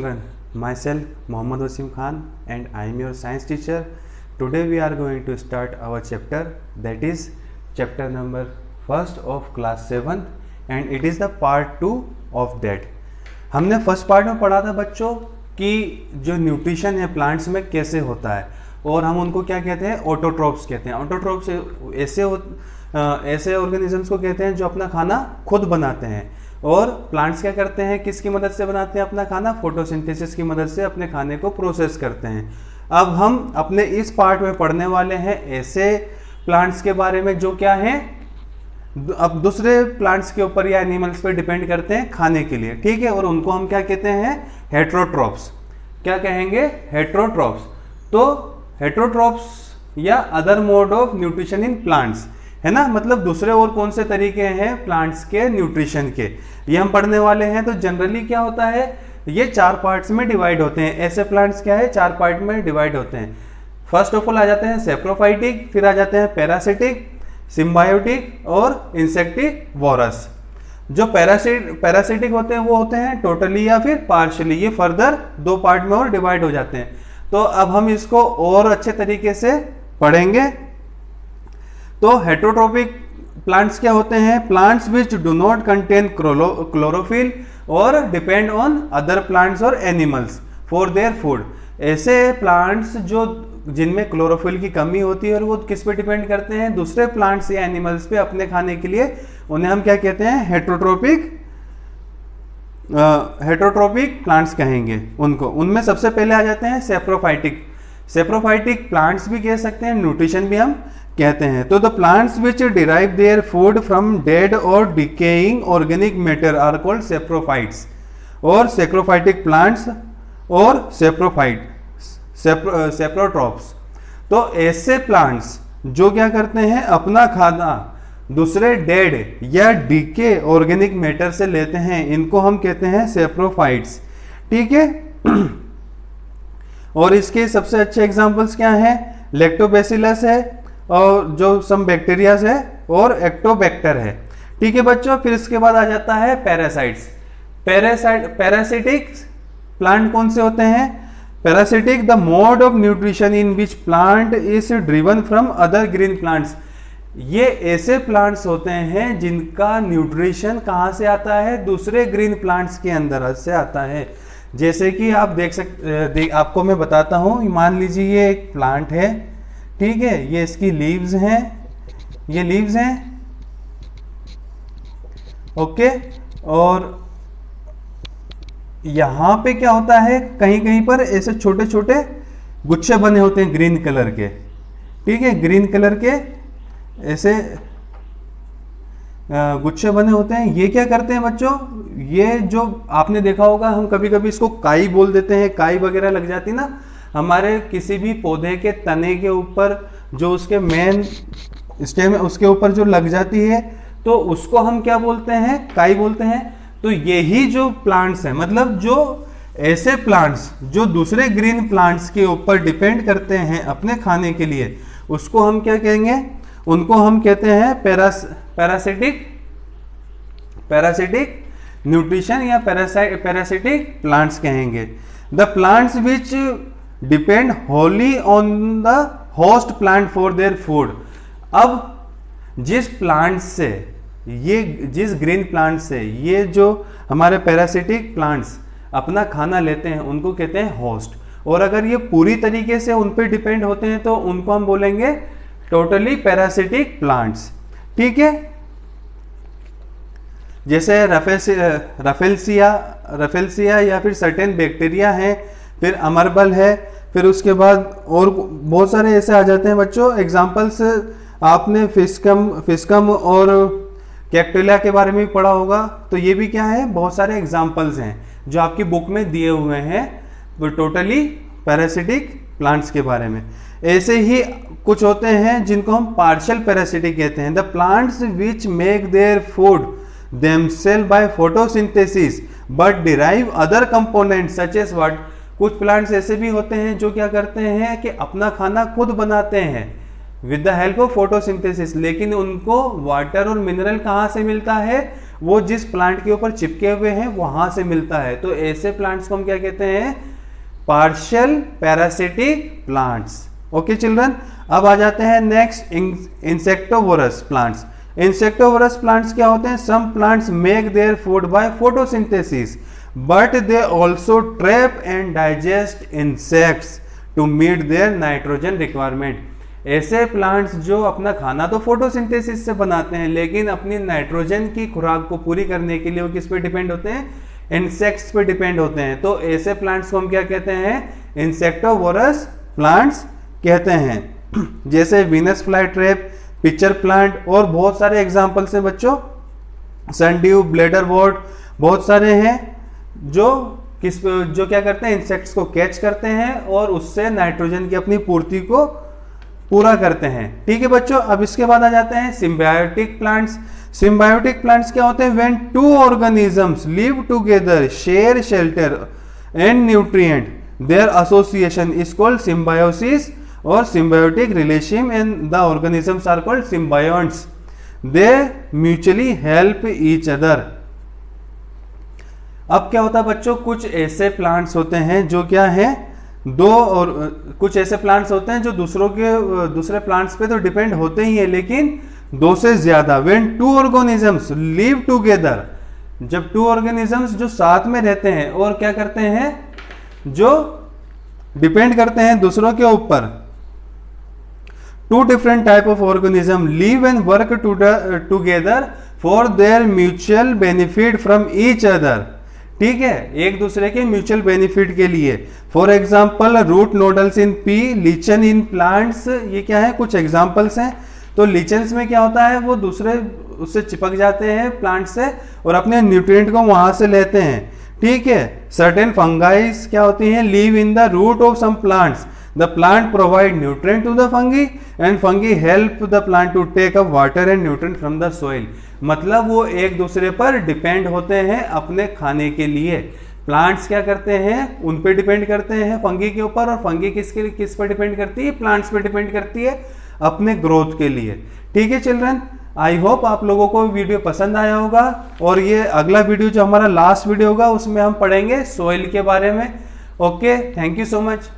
children, myself Mohammad Wasim Khan and I am your science teacher. Today we are going to start our chapter, that is chapter number 1st of class 7th and it is the part 2 of that. हमने first part में पढ़ा था बच्चों कि जो nutrition है plants में कैसे होता है और हम उनको क्या कहते हैं, ऑटोट्रोप्स कहते हैं। ऑटोट्रोप्स ऐसे ऑर्गेनिजम्स को कहते हैं जो अपना खाना खुद बनाते हैं। और प्लांट्स क्या करते हैं, किसकी मदद से बनाते हैं अपना खाना, फोटोसिंथेसिस की मदद से अपने खाने को प्रोसेस करते हैं। अब हम अपने इस पार्ट में पढ़ने वाले हैं ऐसे प्लांट्स के बारे में जो क्या हैं, अब दूसरे प्लांट्स के ऊपर या एनिमल्स पे डिपेंड करते हैं खाने के लिए, ठीक है। और उनको हम क्या कहते हैं, हेट्रोट्रोप्स। क्या कहेंगे, हेट्रोट्रोप्स। तो हेट्रोट्रोप्स या other mode of nutrition in plants, है ना, मतलब दूसरे और कौन से तरीके हैं प्लांट्स के न्यूट्रिशन के, ये हम पढ़ने वाले हैं। तो जनरली क्या होता है, ये 4 पार्ट्स में डिवाइड होते हैं। ऐसे प्लांट्स क्या है, 4 पार्ट में डिवाइड होते हैं। फर्स्ट ऑफ ऑल आ जाते हैं सेप्रोफाइटिक, फिर आ जाते हैं पैरासिटिक, सिम्बायोटिक और इंसेक्टिवोरस। जो पैरासिटिक होते हैं वो होते हैं टोटली या फिर पार्शियली, ये फर्दर 2 पार्ट में और डिवाइड हो जाते हैं। तो अब हम इसको और अच्छे तरीके से पढ़ेंगे। तो हेट्रोट्रोपिक प्लांट्स क्या होते हैं, plants which do not contain chlorophyll और डिपेंड ऑन अदर प्लांट्स और एनिमल्स फॉर देयर फूड। ऐसे प्लांट्स जो जिनमें क्लोरोफिल की कमी होती है और वो किस पे डिपेंड करते हैं, दूसरे प्लांट्स या एनिमल्स पे अपने खाने के लिए, उन्हें हम क्या कहते हैं, हेट्रोट्रोपिक प्लांट्स कहेंगे उनको। उनमें सबसे पहले आ जाते हैं सेप्रोफाइटिक। सेप्रोफाइटिक प्लांट्स भी कह सकते हैं, न्यूट्रिशन भी हम कहते हैं। तो the plants which derive their food from dead और decaying organic matter are called saprophytes. और सेप्रोफाइटिक प्लांट्स और सेप्रोट्रोप्स। तो ऐसे प्लांट्स जो क्या करते हैं, अपना खाना दूसरे डेड या डीके ऑर्गेनिक मैटर से लेते हैं, इनको हम कहते हैं सेप्रोफाइट्स, ठीक है। और इसके सबसे अच्छे एग्जांपल्स क्या हैं, लैक्टोबैसिलस है और जो सम बैक्टीरियाज है और एक्टोबैक्टर है, ठीक है बच्चों। फिर इसके बाद आ जाता है पैरासाइट्स। पैरासिटिक प्लांट कौन से होते हैं, parasitic the mode of nutrition in which plant is driven from other green plants. ये ऐसे प्लांट्स होते हैं जिनका न्यूट्रिशन कहाँ से आता है, दूसरे ग्रीन प्लांट्स के अंदर से आता है। जैसे कि आप देख सकते, आपको मैं बताता हूँ, मान लीजिए ये एक प्लांट है, ठीक है, ये इसकी लीव्स हैं, ये लीव्स हैं, ओके। और यहां पे क्या होता है, कहीं कहीं पर ऐसे छोटे छोटे गुच्छे बने होते हैं ग्रीन कलर के, ठीक है, ग्रीन कलर के ऐसे गुच्छे बने होते हैं। ये क्या करते हैं बच्चों, ये जो आपने देखा होगा, हम कभी कभी इसको काई बोल देते हैं, काई वगैरह लग जाती ना हमारे किसी भी पौधे के तने के ऊपर, जो उसके मेन स्टेम है उसके ऊपर जो लग जाती है, तो उसको हम क्या बोलते हैं, काई बोलते हैं। तो यही जो प्लांट्स हैं, मतलब जो ऐसे प्लांट्स जो दूसरे ग्रीन प्लांट्स के ऊपर डिपेंड करते हैं अपने खाने के लिए, उसको हम क्या कहेंगे, उनको हम कहते हैं पैरासिटिक न्यूट्रिशन या पैरासिटिक प्लांट्स कहेंगे। The plants which depend wholly owned the host plant for their food. अब जिस ग्रीन प्लांट से ये जो हमारे पैरासिटिक प्लांट्स अपना खाना लेते हैं, उनको कहते हैं होस्ट। और अगर ये पूरी तरीके से उन पे डिपेंड होते हैं तो उनको हम बोलेंगे टोटली पैरासिटिक प्लांट्स, ठीक है। जैसे रफेल्सिया या फिर सर्टेन बैक्टीरिया है, फिर अमरबल है, फिर उसके बाद और बहुत सारे ऐसे आ जाते हैं बच्चों। एग्जांपल्स आपने फिस्कम और कैक्टोलिया के बारे में भी पढ़ा होगा। तो ये भी क्या है, बहुत सारे एग्जांपल्स हैं जो आपकी बुक में दिए हुए हैं, वो टोटली पैरासिटिक प्लांट्स के बारे में। ऐसे ही कुछ होते हैं जिनको हम पार्शियल पैरासिटिक कहते हैं। The plants which make their food themselves by photosynthesis but derive other components such as what. कुछ प्लांट्स ऐसे भी होते हैं जो क्या करते हैं कि अपना खाना खुद बनाते हैं with the help of photosynthesis, लेकिन उनको वाटर और मिनरल कहाँ से मिलता है, वो जिस प्लांट के ऊपर चिपके हुए हैं वहां से मिलता है। तो ऐसे प्लांट्स को हम क्या कहते हैं, partial parasitic plants. Okay children, अब आ जाते हैं next, insectivorous plants. Insectivorous plants क्या होते हैं, some plants make their food by photosynthesis but they also trap and digest insects to meet their nitrogen requirement. ऐसे प्लांट्स जो अपना खाना तो फोटोसिंथेसिस से बनाते हैं, लेकिन अपनी नाइट्रोजन की खुराक को पूरी करने के लिए वो किस पे डिपेंड होते हैं, इंसेक्ट्स पे डिपेंड होते हैं। तो ऐसे प्लांट्स को हम क्या कहते हैं, इंसेक्टोवोरस प्लांट्स कहते हैं। जैसे Venus fly trap, pitcher plant और बहुत सारे एग्जांपल्स हैं बच्चों, सनड्यू, ब्लेडर वॉर्ट, बहुत सारे हैं जो क्या करते हैं, इंसेक्ट्स को कैच करते हैं और उससे नाइट्रोजन की अपनी पूर्ति को पूरा करते हैं। ठीक है बच्चों, अब इसके बाद आ जाते हैं सिम्बायोटिक प्लांट्स। सिम्बायोटिक प्लांट्स क्या होते हैं, when two organisms live together, share shelter and nutrient, their association is called symbiosis और symbiotic relation, and the organisms are called symbionts, they mutually help each other. अब क्या होता है बच्चों, कुछ ऐसे प्लांट्स होते हैं जो क्या है, कुछ ऐसे प्लांट्स होते हैं जो दूसरे प्लांट्स पे तो डिपेंड होते ही है, लेकिन दो से ज्यादा। When two organisms live together, जब टू ऑर्गेनिजम्स जो साथ में रहते हैं और क्या करते हैं, जो डिपेंड करते हैं दूसरों के ऊपर, two different type of organism live and work together for their mutual benefit from each other. ठीक है, एक दूसरे के म्यूचुअल बेनिफिट के लिए। For example root nodules in pea, lichen in plants, ये क्या है, कुछ एग्जाम्पल्स हैं। तो लीचन्स में क्या होता है, वो दूसरे उससे चिपक जाते हैं प्लांट से और अपने न्यूट्रिएंट को वहां से लेते हैं। ठीक है, सर्टेन फंगाइस क्या होती हैं, live in the root of some plants, the plant provide nutrient to the fungi and fungi help the plant to take up water and nutrient from the soil. मतलब वो एक दूसरे पर डिपेंड होते हैं अपने खाने के लिए। प्लांट्स क्या करते हैं, उन पे डिपेंड करते हैं फंगी के ऊपर, और फंगी किस पर डिपेंड करती है, प्लांट्स पे डिपेंड करती है अपने ग्रोथ के लिए। ठीक है चिल्ड्रन, आई होप आप लोगों को वीडियो पसंद आया होगा, और ये अगला वीडियो जो हमारा लास्ट वीडियो होगा उसमें हम पढ़ेंगे सोइल के बारे में। Okay, thank you so much.